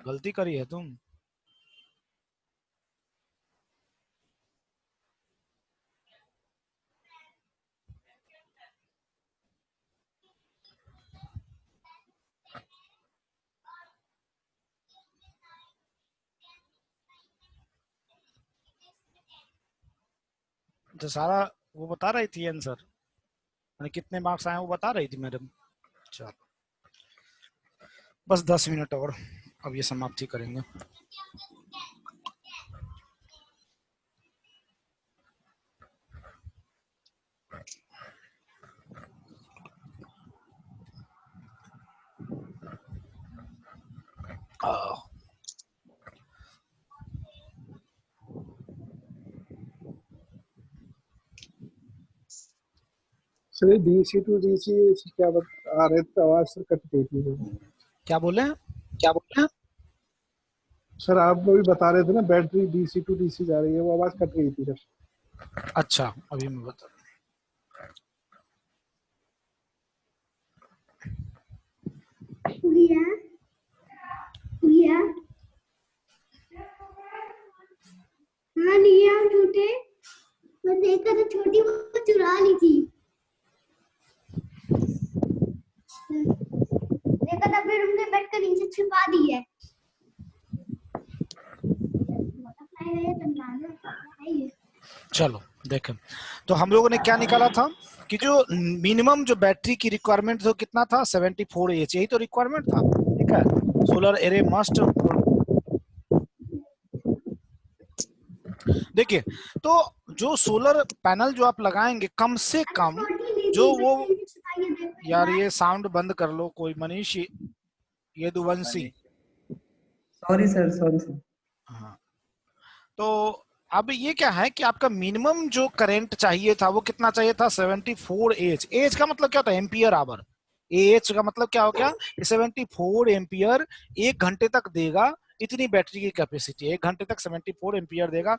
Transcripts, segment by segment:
गलती करी है तुम। तो सारा वो बता रही थी आंसर, मैंने कितने मार्क्स आए वो बता रही थी मैडम। चलो बस 10 मिनट और, अब ये समाप्ति करेंगे। सर डीसी टू डीसी क्या बता रहे थे, आवाज सर कट गई थी। क्या बोले? सर आप भी बता रहे थे ना बैटरी डीसी टू डीसी जा रही है, वो आवाज कट गई थी सर। अच्छा अभी मैं बता। हाँ लिया झूठे, मैं देखा तो छोटी वो चुरा ली थी, देखा था फिर हमने बैठ कर नीचे छिपा दी है। चलो देखें, तो हम लोगों ने क्या निकाला था कि जो मिनिमम जो बैटरी की रिक्वायरमेंट था कितना था 74 एच, यही तो रिक्वायरमेंट था। ठीक है, सोलर एरे मस्ट। देखिए तो जो सोलर पैनल जो आप लगाएंगे कम से कम जो वो, यार ये साउंड बंद कर लो कोई, मनीष ये दुवंशी। Sorry sir. हाँ, तो अब ये क्या है कि आपका मिनिमम जो करंट चाहिए था वो कितना चाहिए था 74 एच। एच का मतलब क्या होता है? Ampere hour. एच का मतलब क्या हो गया? 74 एम्पियर एक घंटे तक देगा, इतनी बैटरी की कैपेसिटी, एक घंटे तक 74 एम्पियर देगा।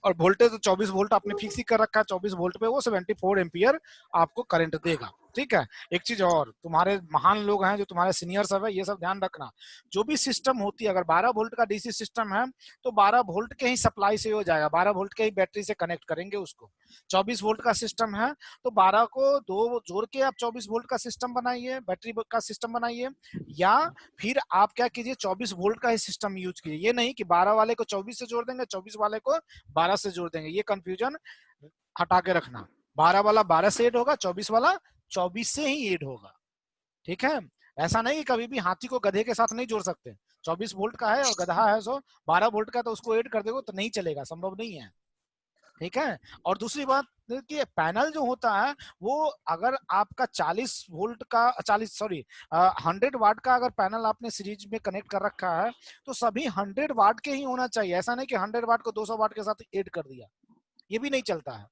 और वोल्टेज तो 24 वोल्ट आपने फिक्स ही कर रखा है, 24 वोल्ट पे वो 74 एम्पियर आपको करंट देगा। ठीक है, एक चीज और, तुम्हारे महान लोग हैं जो तुम्हारे सीनियर सब है, ये सब ध्यान रखना, जो भी सिस्टम होती है, अगर 12 वोल्ट का डीसी सिस्टम है तो 12 वोल्ट के ही सप्लाई से हो जाएगा, 12 वोल्ट के ही बैटरी से कनेक्ट करेंगे उसको। 24 वोल्ट का सिस्टम है तो 12 को 2 जोड़ के आप 24 वोल्ट का सिस्टम बनाइए, बैटरी का सिस्टम बनाइए, या फिर आप क्या कीजिए 24 वोल्ट का ही सिस्टम यूज कीजिए। ये नहीं कि 12 वाले को 24 से जोड़ देंगे, 24 वाले को 12 से जोड़ देंगे, ये कंफ्यूजन हटा के रखना। 12 वाला 12 से ऐड होगा, 24 वाला 24 से ही ऐड होगा। ठीक है, ऐसा नहीं कि कभी भी हाथी को गधे के साथ नहीं जोड़ सकते। 24 वोल्ट का है और गधा है सो 12 वोल्ट का, तो उसको ऐड कर देगा तो नहीं चलेगा, संभव नहीं है। ठीक है, और दूसरी बात कि पैनल जो होता है वो अगर आपका 40 वोल्ट का 100 वाट का अगर पैनल आपने सीरीज में कनेक्ट कर रखा है तो सभी 100 वाट के ही होना चाहिए। ऐसा नहीं कि 100 वाट को 200 वाट के साथ ऐड कर दिया, ये भी नहीं चलता है,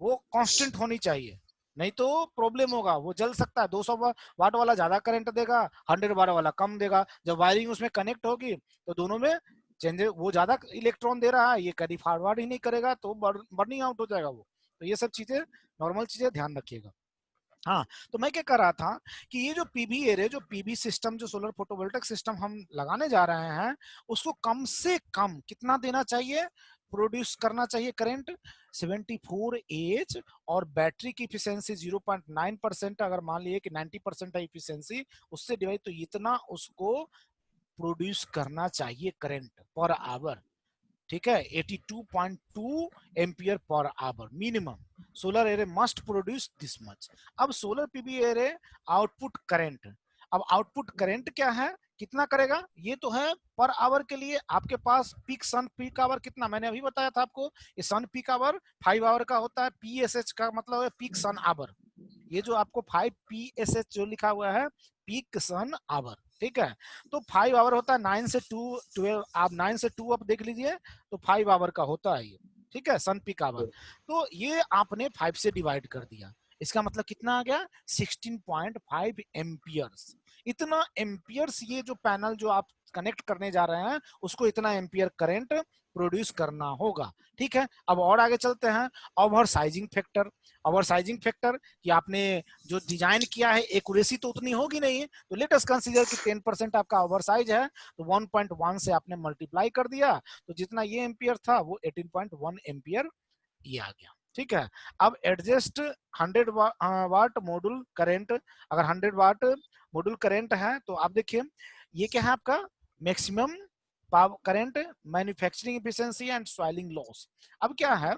वो कांस्टेंट होनी चाहिए, नहीं तो प्रॉब्लम होगा, वो जल सकता है। 200 वाट वाला ज्यादा करंट देगा, 100 वाट वाला कम देगा, जब वायरिंग उसमें कनेक्ट होगी तो दोनों में चेंज, वो ज्यादा इलेक्ट्रॉन दे रहा है, ये कभी फॉरवर्ड ही नहीं करेगा तो बर्निंग आउट हो जाएगा वो। तो ये सब चीजें, नॉर्मल चीजें ध्यान रखिएगा। हाँ, तो मैं क्या कर रहा था कि ये जो पीवी एरे, जो पीवी सिस्टम, जो सोलर फोटोवोल्टिक सिस्टम हम लगाने जा रहे हैं, उसको कम से कम कितना देना चाहिए, प्रोड्यूस करना चाहिए करंट 74 एच, और बैटरी की इफिशियंसी 0.9%, अगर मान लिए कि 90% है इफिशियंसी, उससे डिवाइड, तो इतना उसको प्रोड्यूस करना चाहिए करंट पर आवर। ठीक है, 82.2 ampere per hour minimum. Solar array must produce this much. अब solar PV array output current, अब आउटपुट करंट क्या है, कितना करेगा, ये तो है पर आवर के लिए आपके पास पीक सन पीक आवर कितना, मैंने अभी बताया था आपको, ये सन पीक आवर 5 आवर का होता है, पीएसएच का मतलब है पीक सन आवर। ये जो आपको 5 पीएसएच जो लिखा हुआ है, पीक सन आवर। ठीक है, तो 5 आवर होता है, 9 से 2 12, आप 9 से 2 आप देख लीजिए तो 5 आवर का होता है ये। ठीक है, सन पीक आवर, तो ये आपने 5 से डिवाइड कर दिया, इसका मतलब कितना आ गया 16.5 एम्पियर्स। इतना एम्पियर्स ये जो पैनल जो आप कनेक्ट करने जा रहे हैं उसको इतना एम्पियर करंट प्रोड्यूस करना होगा। ठीक है, अब और आगे चलते हैं। Over sizing factor, over sizing factor कि आपने जो डिजाइन किया है एक्यूरेसी तो उतनी होगी नहीं, तो लेट अस कंसीडर कि 10% आपका ओवर साइज है, तो 1.1 से आपने मल्टीप्लाई कर दिया, तो जितना ये एम्पियर था वो 18.1 एम्पियर ये आ गया। ठीक है, अब एडजस्ट 100 वाट मॉड्यूल करंट, अगर 100 वाट मॉड्यूल करंट है तो आप देखिए ये क्या है आपका maximum power current, manufacturing efficiency and soiling loss. अब क्या है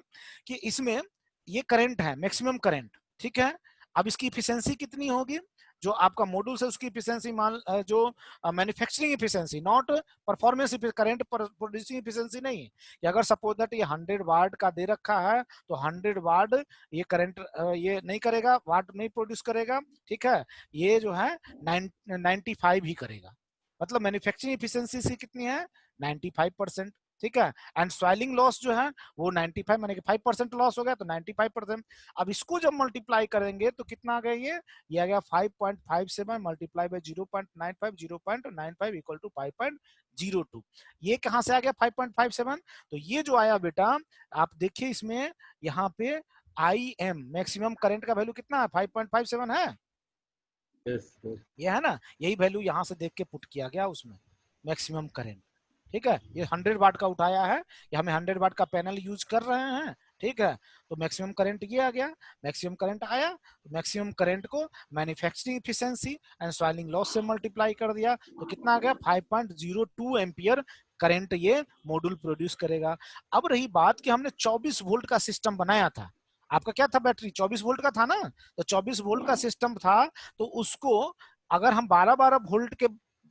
कि इसमें ये करंट है मैक्सिमम करंट, ठीक है, अब इसकी एफिशिएंसी कितनी होगी, जो आपका मॉड्यूल से उसकी एफिशिएंसी मान जो manufacturing efficiency, not performance current producing efficiency नहीं, कि अगर सपोज दैट ये 100 वाट का दे रखा है तो 100 वाट ये करंट ये नहीं करेगा, वाट नहीं प्रोड्यूस करेगा, ठीक है, ये जो है 95 ही करेगा, मतलब मैन्युफैक्चरिंग एफिशिएंसी से कितनी है 95%। ठीक है, एंड स्वेलिंग लॉस जो है वो 95 माने कि 5% लॉस हो गया तो 95%। अब इसको जब मल्टीप्लाई करेंगे तो कितना आ गया, ये आ गया 5.57 मल्टीप्लाई बाय 0.95, 0.95 इक्वल टू 5.02। ये कहां से आ गया 5.57, तो ये जो आया बेटा आप देखिए इसमें यहाँ पे आई एम मैक्सिमम करंट का वैल्यू कितना है 5.57 है, ये है ना, यही वैल्यू यहाँ से देख के पुट किया गया उसमें मैक्सिमम करंट। ठीक है, ये 100 वाट का उठाया है, ये हमें 100 वाट का पैनल यूज कर रहे हैं, ठीक है, तो मैक्सिमम करंट ये आ गया, मैक्सिमम करंट आया, तो मैक्सिमम करंट को manufacturing efficiency and soiling loss से मल्टीप्लाई कर दिया, तो कितना आ गया 5.02 एम्पियर करंट ये मॉड्यूल प्रोड्यूस करेगा। अब रही बात कि हमने 24 वोल्ट का सिस्टम बनाया था, आपका क्या था बैटरी 24 वोल्ट का था ना, तो 24 वोल्ट का सिस्टम था, तो उसको अगर हम 12-12 वोल्ट के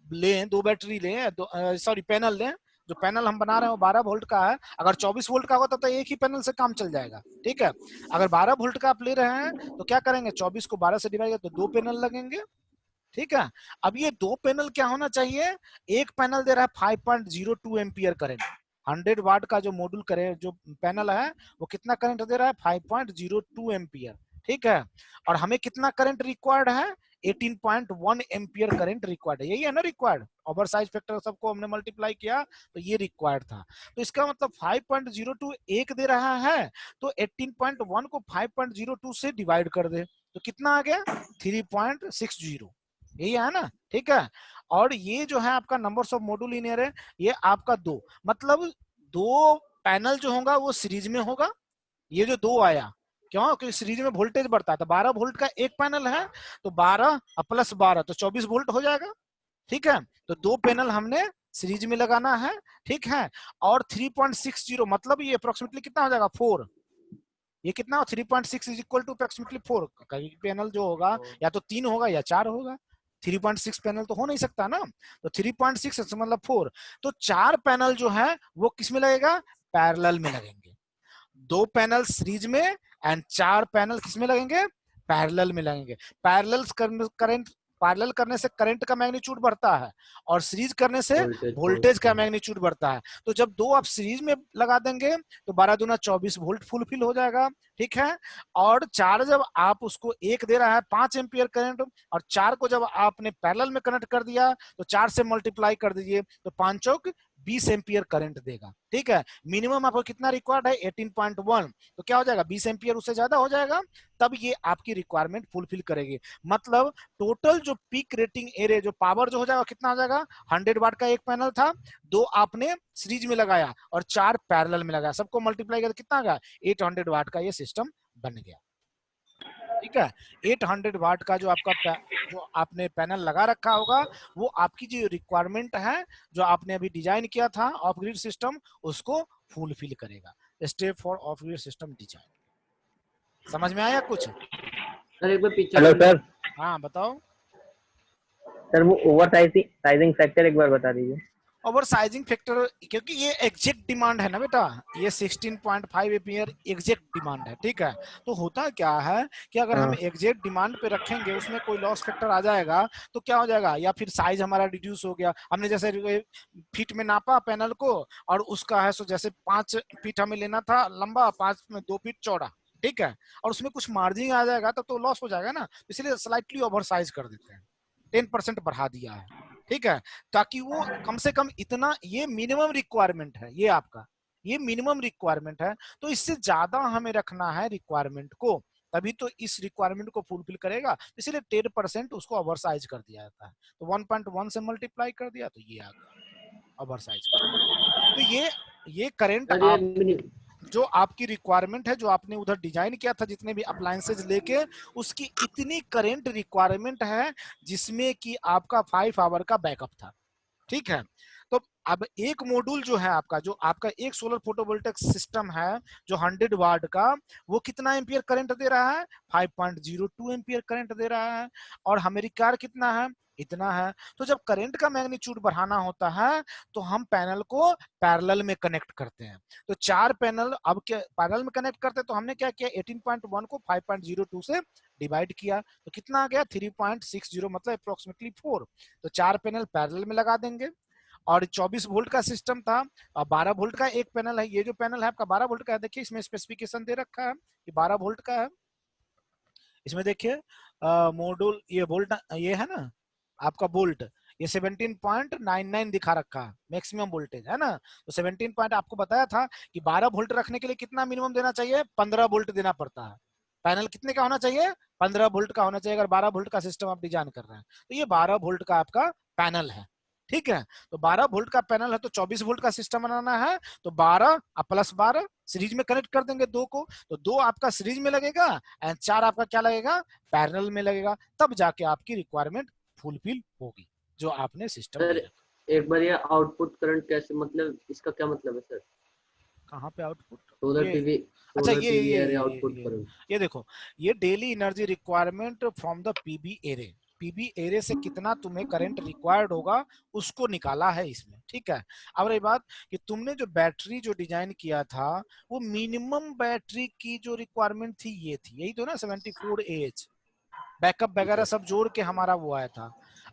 लें, दो बैटरी लें, सॉरी पैनल लें, जो पैनल हम बना रहे हैं वो 12 वोल्ट का है, अगर 24 वोल्ट का होता तो एक ही पैनल से काम चल जाएगा। ठीक है, अगर 12 वोल्ट का आप ले रहे हैं तो क्या करेंगे 24 को 12 से डिवाइड तो दो पैनल लगेंगे। ठीक है, अब ये दो पैनल क्या होना चाहिए, एक पैनल दे रहा है 5.02 एम्पियर करंट, 100 वाट का जो मॉड्यूल करे जो पैनल है वो कितना करंट दे रहा है 5.02 एम्पियर। ठीक है, और हमें कितना करंट रिक्वायर्ड है 18.1 एम्पियर करंट रिक्वायर्ड है, यही है ना रिक्वायर्ड, ओवर साइज फैक्टर सबको हमने मल्टीप्लाई किया तो ये रिक्वायर्ड था, तो इसका मतलब 5.02 एक दे रहा है, तो 18.1 को 5.02 से डिवाइड कर दे तो कितना आ गया 3.60, यही है ना। ठीक है, और ये जो है आपका नंबर्स ऑफ मॉड्यूल इन है ये आपका दो, मतलब दो पैनल जो होगा वो सीरीज में होगा, ये जो दो आया क्यों, क्योंकि सीरीज में वोल्टेज बढ़ता है, तो 12 वोल्ट का एक पैनल है तो 12 प्लस 12 तो 24 वोल्ट हो जाएगा। ठीक है, तो दो पैनल हमने सीरीज में लगाना है। ठीक है, और 3.60 मतलब ये अप्रोक्सीमेटली कितना हो जाएगा 4, ये कितना 3.6 इज इक्वल टू अप्रोक्सीमेटली 4, कहीं पैनल जो होगा या तो 3 होगा या 4 होगा, 3.6 पैनल तो हो नहीं सकता ना, तो 3.6 मतलब 4, तो 4 पैनल जो है वो किस में लगेगा पैरेलल में लगेंगे, दो पैनल सीरीज में एंड 4 पैनल किसमें लगेंगे पैरेलल में लगेंगे। पैरेलल करने से करंट का मैग्नीट्यूड बढ़ता है और सीरीज करने से वोल्टेज का मैग्नीट्यूड बढ़ता है, तो जब दो आप सीरीज में लगा देंगे तो 12 दूना 24 वोल्ट फुलफिल हो जाएगा। ठीक है, और 4 जब आप उसको एक दे रहा है 5 एम्पियर करंट, और 4 को जब आपने पैरेलल में कनेक्ट कर दिया तो 4 से मल्टीप्लाई कर दीजिए तो 5 चौक 20 एम्पियर करंट देगा। ठीक है, मिनिमम आपको कितना रिक्वायर्ड है 18.1, तो क्या हो जाएगा 20 एम्पियर उससे ज्यादा हो जाएगा, तब ये आपकी रिक्वायरमेंट फुलफिल करेगी। मतलब टोटल जो पीक रेटिंग एरिया जो पावर जो हो जाएगा कितना हो जाएगा, 100 वाट का एक पैनल था, दो आपने सीरीज में लगाया और 4 पैरेलल में लगाया, सबको मल्टीप्लाई कर कितना आ गया 800 वाट का ये सिस्टम बन गया। ठीक है, 800 वाट का जो आपका जो आपने पैनल लगा रखा होगा वो आपकी जो रिक्वायरमेंट है जो आपने अभी डिजाइन किया था ऑफ ग्रिड सिस्टम उसको फुलफिल करेगा। Step for of grid system design, समझ में आया कुछ? सर एक बार पीछे हेलो सर। हाँ बताओ। सर वो ओवर साइजिंग फैक्टर एक बार बता दीजिए। ओवर साइजिंग फैक्टर क्योंकि ये एग्जैक्ट डिमांड है ना बेटा, ये 16.5 एम्पियर एग्जैक्ट डिमांड है। ठीक है, तो होता क्या है कि अगर हम एग्जैक्ट डिमांड पे रखेंगे उसमें कोई लॉस फैक्टर आ जाएगा तो क्या हो जाएगा, या फिर साइज हमारा रिड्यूस हो गया, हमने जैसे फीट में नापा पैनल को और उसका है सो जैसे 5 फीट हमें लेना था लंबा, 5 में 2 फीट चौड़ा। ठीक है, और उसमें कुछ मार्जिन आ जाएगा तो लॉस हो जाएगा ना, इसलिए स्लाइटली ओवर साइज कर देते हैं, 10% बढ़ा दिया है। ठीक है, ताकि वो कम से कम इतना, ये मिनिमम रिक्वायरमेंट है, ये आपका ये मिनिमम रिक्वायरमेंट है। तो इससे ज्यादा हमें रखना है रिक्वायरमेंट को, तभी तो इस रिक्वायरमेंट को फुलफिल करेगा। इसलिए 10% उसको ओवर साइज कर दिया जाता है। तो 1.1 से मल्टीप्लाई कर दिया तो ये आ गया ओवर साइज का। तो ये करंट सर ये आप जो आपकी रिक्वायरमेंट है, जो आपने उधर डिजाइन किया था जितने भी अप्लायंसेज लेके, उसकी इतनी करंट रिक्वायरमेंट है जिसमें कि आपका 5 आवर का बैकअप था। ठीक है, तो अब एक मॉड्यूल जो है आपका, जो आपका एक सोलर फोटोवोल्टिक सिस्टम है जो 100 वाट का, वो कितना एम्पियर करंट दे रहा है? 5.02 एम्पियर करंट दे रहा है। और हमें रिक्वायर कितना है? इतना है। तो जब करंट का मैग्नीट्यूड बढ़ाना होता है तो हम पैनल को पैरेलल में कनेक्ट करते हैं। तो 4 पैनल अब क्या पैरेलल में कनेक्ट करते हैं, तो हमने क्या किया, 18.1 को 5.02 से डिवाइड किया, तो कितना आ गया? 3.60, मतलब अप्रोक्सीमेटली 4। तो 4 पैनल पैरेलल में लगा देंगे। और 24 वोल्ट का सिस्टम था, और 12 वोल्ट का एक पैनल है। ये जो पैनल है आपका 12 वोल्ट का है, देखिए इसमें स्पेसिफिकेशन दे रखा है कि 12 वोल्ट का है। इसमें देखिए मॉड्यूल, ये वोल्ट ये है ना आपका वोल्ट, ये 17.99 दिखा रखा है मैक्सिमम वोल्टेज, है ना। तो 17 पॉइंट आपको बताया था कि 12 वोल्ट रखने के लिए कितना मिनिमम देना चाहिए? 15 वोल्ट देना पड़ता है। पैनल कितने का होना चाहिए? 15 वोल्ट का होना चाहिए अगर 12 वोल्ट का सिस्टम आप डिजाइन कर रहे हैं। तो ये 12 वोल्ट का आपका पैनल है। ठीक है, तो 12 वोल्ट का पैनल है, तो 24 वोल्ट का सिस्टम बनाना है, तो 12 प्लस 12 सीरीज में कनेक्ट कर देंगे दो को, तो 2 आपका सीरीज में लगेगा एंड 4 आपका क्या लगेगा? पैरेलल में लगेगा। तब जाके आपकी रिक्वायरमेंट फुलफिल होगी जो आपने सिस्टम सर दे रखा। एक बार ये आउटपुट करंट कैसे, मतलब इसका क्या मतलब है सर? कहाँ पे आउटपुट? सोलर ये पीवी, अच्छा, सोलर पीवी एरे आउटपुट ये करंट। ये देखो, ये daily energy requirement from the PB array. PB array से कितना तुम्हें करंट रिक्वायर्ड होगा उसको निकाला है इसमें। ठीक है, अब रही बात कि तुमने जो बैटरी जो डिजाइन किया था, वो मिनिमम बैटरी की जो रिक्वायरमेंट थी ये थी, यही तो ना 74 एच। बैकअप वगैरह सब जोड़ के हमारा वो आया था।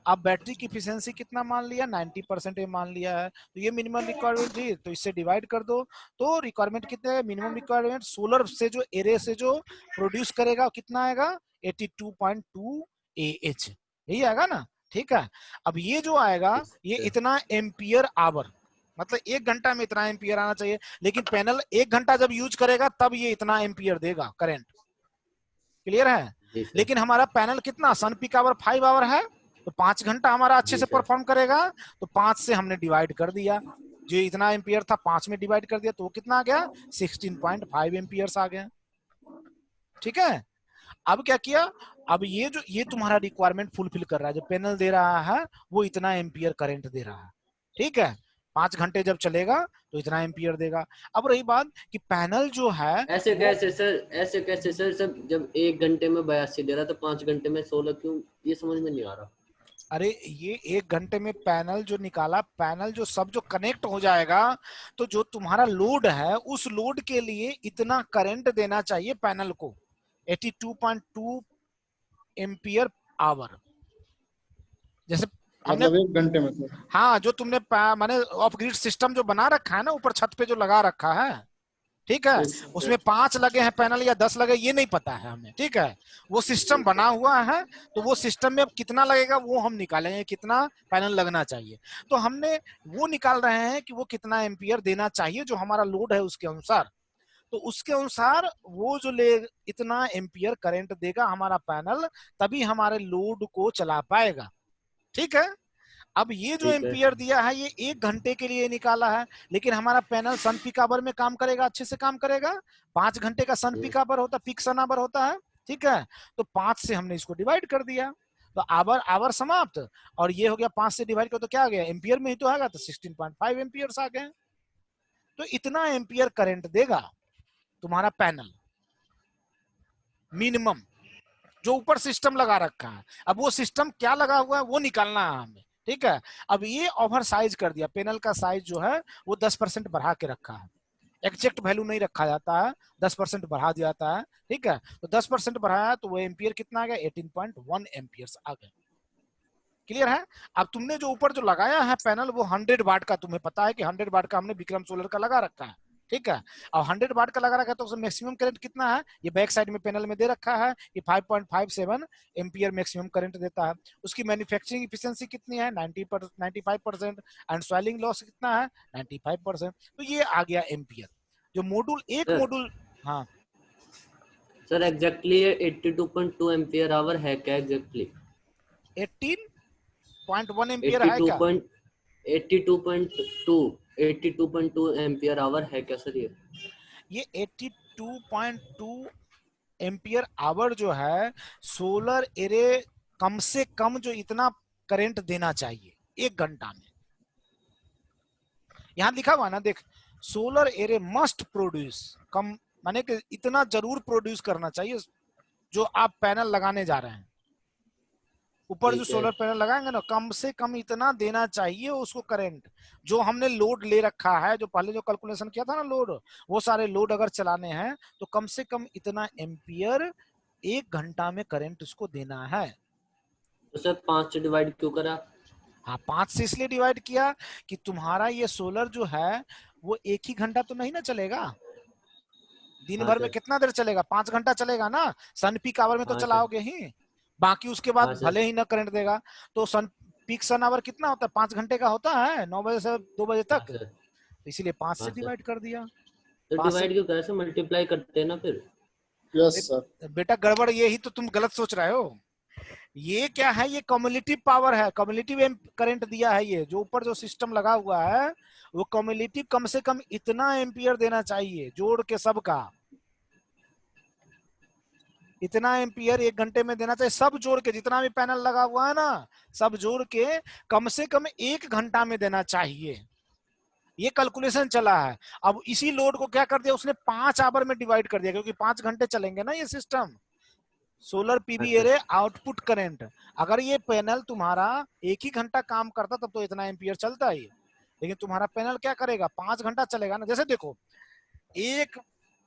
अब बैटरी की इफिशियंसी कितना मान लिया? 90% मान लिया है। तो ये मिनिमम रिक्वायरमेंट थी, तो इससे डिवाइड कर दो। तो रिक्वायरमेंट कितने है? मिनिमम रिक्वायरमेंट सोलर से जो एरे से जो प्रोड्यूस करेगा कितना आएगा? 82.2 AH, यही आएगा ना। ठीक है, अब ये जो आएगा ये इतना एम्पियर आवर, मतलब 1 घंटा में इतना एम्पियर आना चाहिए। लेकिन पैनल 1 घंटा जब यूज करेगा तब ये इतना एम्पियर देगा करंट। क्लियर है? लेकिन हमारा पैनल कितना, सन पीक आवर 5 आवर है, तो 5 घंटा हमारा अच्छे से परफॉर्म करेगा। तो 5 से हमने डिवाइड कर दिया, जो इतना एम्पियर था 5 में डिवाइड कर दिया, तो कितना आ गया? 16.5 एम्पियर्स आ गया। ठीक है, अब क्या किया, अब ये तुम्हारा रिक्वायरमेंट फुलफिल कर रहा है। जो पैनल दे रहा है वो इतना एम्पियर करंट दे रहा है। ठीक है, 5 घंटे जब चलेगा तो इतना एम्पियर देगा। अब रही बात कि पैनल जो है ऐसे कैसे सर, ऐसे कैसे सर, सब जब 1 घंटे में 82 दे रहा तो 5 घंटे में 16 क्यों? ये समझ में नहीं आ रहा। अरे ये 1 घंटे में पैनल जो निकाला, पैनल जो सब जो कनेक्ट हो जाएगा, तो जो तुम्हारा लोड है उस लोड के लिए इतना करंट देना चाहिए पैनल को, 82.2 एम्पियर आवर। जैसे हमने मतलब 1 घंटे में सर? हाँ, जो तुमने माने ऑफ ग्रिड सिस्टम जो बना रखा है ना, ऊपर छत पे जो लगा रखा है, ठीक है, उसमें 5 लगे हैं पैनल या 10 लगे, ये नहीं पता है हमें। ठीक है, वो सिस्टम बना हुआ है, तो वो सिस्टम में अब कितना लगेगा वो हम निकालेंगे, कितना पैनल लगना चाहिए। तो हमने वो निकाल रहे हैं कि वो कितना एम्पियर देना चाहिए जो हमारा लोड है उसके अनुसार। तो उसके अनुसार वो जो ले इतना एम्पियर करंट देगा हमारा पैनल, तभी हमारे लोड को चला पाएगा। ठीक है, अब ये जो एम्पियर दिया है ये 1 घंटे के लिए निकाला है, लेकिन हमारा पैनल सन पीक आवर में काम करेगा, अच्छे से काम करेगा। 5 घंटे का सन पीक आवर होता, पीक सन आवर होता है। ठीक है, तो 5 से हमने इसको डिवाइड कर दिया, तो आवर आवर समाप्त। और ये हो गया 5 से डिवाइड कर, तो क्या आ गया? एम्पियर में ही तो आएगा, तो 16.5 एम्पियर्स आ गए। तो इतना एम्पियर करंट देगा तुम्हारा पैनल मिनिमम, जो ऊपर सिस्टम लगा रखा है। अब वो सिस्टम क्या लगा हुआ है वो निकालना है हमें। ठीक है, अब ये ओवर साइज कर दिया, पैनल का साइज जो है वो 10% बढ़ा के रखा है। एग्जैक्ट वैल्यू नहीं रखा जाता है, 10% बढ़ा दिया जाता है। ठीक है, तो 10% बढ़ाया तो वो एम्पियर कितना आ गया? 18.1 एम्पियर्स आ गए। क्लियर है? अब तुमने जो ऊपर जो लगाया है पैनल वो 100 वाट का, तुम्हें पता है कि 100 वाट का हमने विक्रम सोलर का लगा रखा है। ठीक है। और 100 वाट का लगा रखा है तो उसमें मैक्सिमम करंट कितना है, ये बैक साइड में पैनल में दे रखा है, ये 5.57 एम्पियर मैक्सिमम करंट देता है। उसकी मैन्युफैक्चरिंग इफिशियंसी कितनी है, 95%, एंड स्वेलिंग लॉस कितना है, 95%। तो ये आ गया एम्पियर। जो मॉड्यूल एक सर, मॉड्यूल, हाँ सर एग्जैक्टली ये 82.2 एम्पियर आवर है क्या एग्जैक्टली? 18.1 एम्पियर है क्या? 82.2 एम्पियर आवर है क्या सर ये? ये 82.2 एम्पियर आवर जो है सोलर एरे कम से कम जो इतना करंट देना चाहिए 1 घंटा में, यहां लिखा हुआ ना देख, सोलर एरे मस्ट प्रोड्यूस, कम माने कि इतना जरूर प्रोड्यूस करना चाहिए जो आप पैनल लगाने जा रहे हैं, ऊपर जो ठीक है। सोलर पैनल लगाएंगे ना, कम से कम इतना देना चाहिए उसको करंट। जो हमने लोड ले रखा है, जो पहले जो कैलकुलेशन किया था ना लोड, वो सारे लोड अगर चलाने हैं तो कम से कम इतना एम्पियर 1 घंटा में करंट उसको देना है। तो सर 5 से डिवाइड क्यों करा? हाँ 5 से इसलिए डिवाइड किया कि तुम्हारा ये सोलर जो है वो 1 ही घंटा तो नहीं ना चलेगा, दिन हाँ भर में सर, कितना देर चलेगा, 5 घंटा चलेगा ना, सन पीक आवर में तो हाँ सर, चलाओगे ही, बाकी उसके हाँ बाद सर, भले ही ना करंट देगा। तो सन पीक सन आवर कितना होता है, 5 घंटे का होता है, 9 बजे से 2 बजे हाँ तक, सर, तो इसीलिए 5 हाँ से सर। डिवाइड कर दिया। तो 5 से डिवाइड क्यों करा सर? मल्टीप्लाई करते हैं ना फिर। Yes sir. बेटा गड़बड़ ये ही तो तुम गलत सोच रहे हो। ये क्या है, ये कम्युलेटिव पावर है, कम्युलेटिव करंट दिया है, ये जो ऊपर जो सिस्टम लगा हुआ है वो कम्युलेटिव कम से कम इतना एम्पियर देना चाहिए जोड़ के सबका, इतना एम्पियर 1 घंटे में देना चाहिए, सब जोड़ के जितना भी पैनल लगा हुआ है ना, सब जोड़ के कम से कम 1 घंटा में देना चाहिए। ये कैलकुलेशन चला है। अब इसी लोड को क्या कर दिया उसने, 5 आवर में डिवाइड कर दिया, क्योंकि 5 घंटे चलेंगे ना ये सिस्टम। सोलर पीवी अच्छा, एरे आउटपुट करंट, अगर ये पैनल तुम्हारा 1 ही घंटा काम करता तब तो इतना एम्पियर चलता ही, लेकिन तुम्हारा पैनल क्या करेगा, 5 घंटा चलेगा ना। जैसे देखो, एक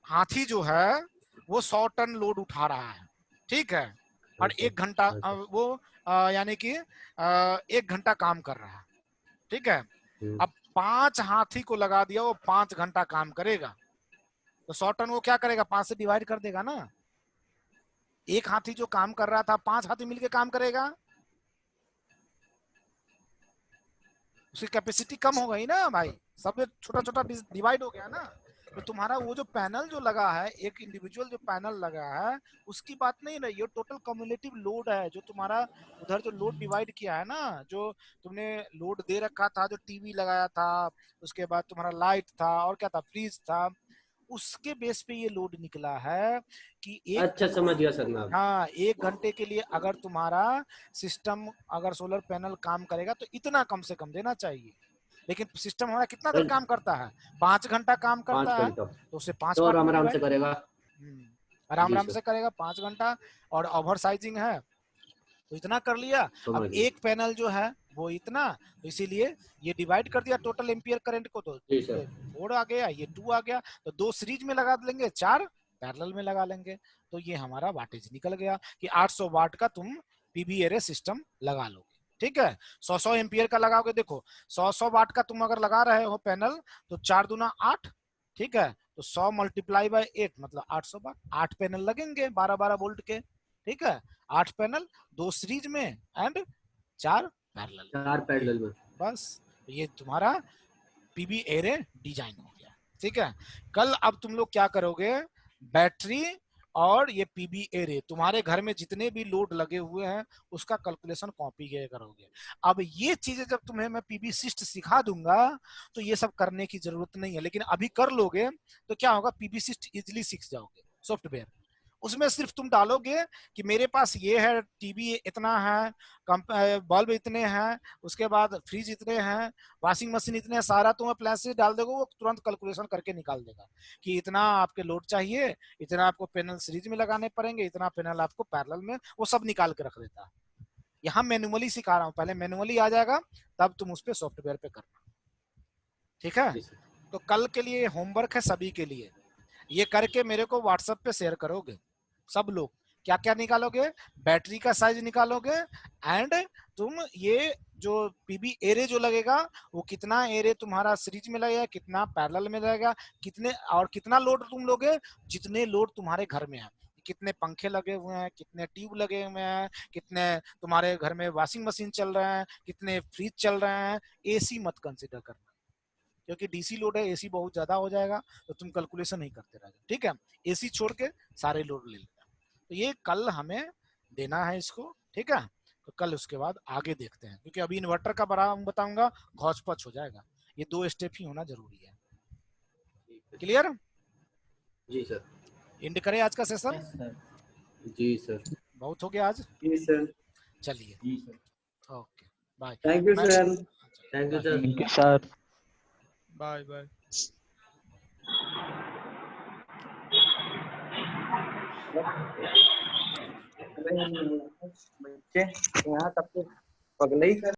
हाथी जो है वो 100 टन लोड उठा रहा है, ठीक है, और अच्छा, 1 घंटा अच्छा। वो यानी कि 1 घंटा काम कर रहा है, ठीक है। हम्म, अब 5 हाथी को लगा दिया, वो 5 घंटा काम करेगा, तो 100 टन वो क्या करेगा, 5 से डिवाइड कर देगा ना। एक हाथी जो काम कर रहा था, 5 हाथी मिलके काम करेगा, उसकी कैपेसिटी कम हो गई ना भाई, सब छोटा छोटा डिवाइड हो गया ना। तो तुम्हारा वो जो पैनल जो लगा है, एक इंडिविजुअल जो पैनल लगा है उसकी बात नहीं रही, ये टोटल कम्युलेटिव लोड है जो तुम्हारा उधर जो लोड डिवाइड किया है ना, जो तुमने लोड दे रखा था, जो टीवी लगाया था, उसके बाद तुम्हारा लाइट था और क्या था, फ्रिज था, उसके बेस पे ये लोड निकला है कि अच्छा समझ गया सर मैं अब। हाँ 1 घंटे के लिए अगर तुम्हारा सिस्टम, अगर सोलर पैनल काम करेगा तो इतना कम से कम देना चाहिए। लेकिन सिस्टम हमारा कितना देर सर काम करता है, 5 घंटा काम 5 करता है, घंटा तो उसे 5 तो पार्ट आराम में आराम से डिवाइड, करेगा। आराम जी आराम सर, से करेगा 5 घंटा। और ओवर साइजिंग है तो इतना कर लिया। अब समझ गया। एक पैनल जो है वो इतना, तो इसीलिए ये डिवाइड कर दिया टोटल एम्पियर करंट को, तो जी ये सर। 4 आ गया, ये 2 आ गया, तो 2 सीरीज में लगा लेंगे, 4 पैरेलल में लगा लेंगे, तो ये हमारा वाटेज निकल गया कि 800 वाट का तुम पीवी एरे सिस्टम लगा लोगे। ठीक है, 100 एम्पियर का लगाओगे, देखो 100 वाट का तुम अगर लगा रहे हो पैनल, तो 4 दूना 8, ठीक है, तो 100 मल्टीप्लाई बाय 8 मतलब 800 वाट, 8 पैनल लगेंगे 12-12 वोल्ट के, ठीक है, 8 पैनल, 2 सीरीज में एंड 4 पैरेलल, 4 पैरेलल में। बस ये तुम्हारा पीवी एरे डिजाइन हो गया। ठीक है, कल अब तुम लोग क्या करोगे, बैटरी और ये पीवी एरे तुम्हारे घर में जितने भी लोड लगे हुए हैं उसका कैलकुलेशन कॉपी करोगे। अब ये चीजें जब तुम्हें मैं पीवी सिस्ट सिखा दूंगा तो ये सब करने की जरूरत नहीं है, लेकिन अभी कर लोगे तो क्या होगा, पीवी सिस्ट इजिली सीख जाओगे सॉफ्टवेयर। उसमें सिर्फ तुम डालोगे कि मेरे पास ये है, टीवी इतना है, बल्ब इतने हैं, उसके बाद फ्रिज इतने हैं, वॉशिंग मशीन इतने हैं, सारा तुम अप्लायंसेस डाल दोगे, वो तुरंत कैलकुलेशन करके निकाल देगा कि इतना आपके लोड चाहिए, इतना आपको पैनल सीरीज में लगाने पड़ेंगे, इतना पैनल आपको पैरेलल में, वो सब निकाल के रख देता है। यहाँ मैनुअली सिखा रहा हूँ, पहले मैनुअली आ जाएगा तब तुम उस पर सॉफ्टवेयर पे करना। ठीक है, जी सर। तो कल के लिए होमवर्क है सभी के लिए, ये करके मेरे को व्हाट्सएप पे शेयर करोगे सब लोग क्या क्या निकालोगे, बैटरी का साइज निकालोगे, एंड तुम ये जो पीबी एरे जो लगेगा वो कितना एरे तुम्हारा सीरीज में लगेगा, कितना पैरेलल में लगेगा, कितने और कितना लोड तुम लोगे, जितने लोड तुम्हारे घर में है, कितने पंखे लगे हुए हैं, कितने ट्यूब लगे हुए हैं, कितने तुम्हारे घर में वॉशिंग मशीन चल रहे हैं, कितने फ्रिज चल रहे हैं। एसी मत कंसिडर करना, क्योंकि डीसी लोड है, एसी बहुत ज्यादा हो जाएगा तो तुम कैलकुलेशन नहीं करते रहोगे, ठीक है। एसी छोड़ के सारे लोड ले लेना। तो ये कल हमें देना है इसको, ठीक है। तो कल उसके बाद आगे देखते हैं, क्योंकि अभी इन्वर्टर का बड़ा बताऊंगा, घौच पच हो जाएगा। ये 2 स्टेप ही होना जरूरी है। क्लियर? Ji sir. एंड करें आज का सेशन? Yes sir. जी सर। बहुत हो गया आज, जी सर। चलिए जी sir. Okay bye. Thank you sir. Thank you sir. Thank you sir. Bye bye. बच्चे यहाँ सबको पगले ही कर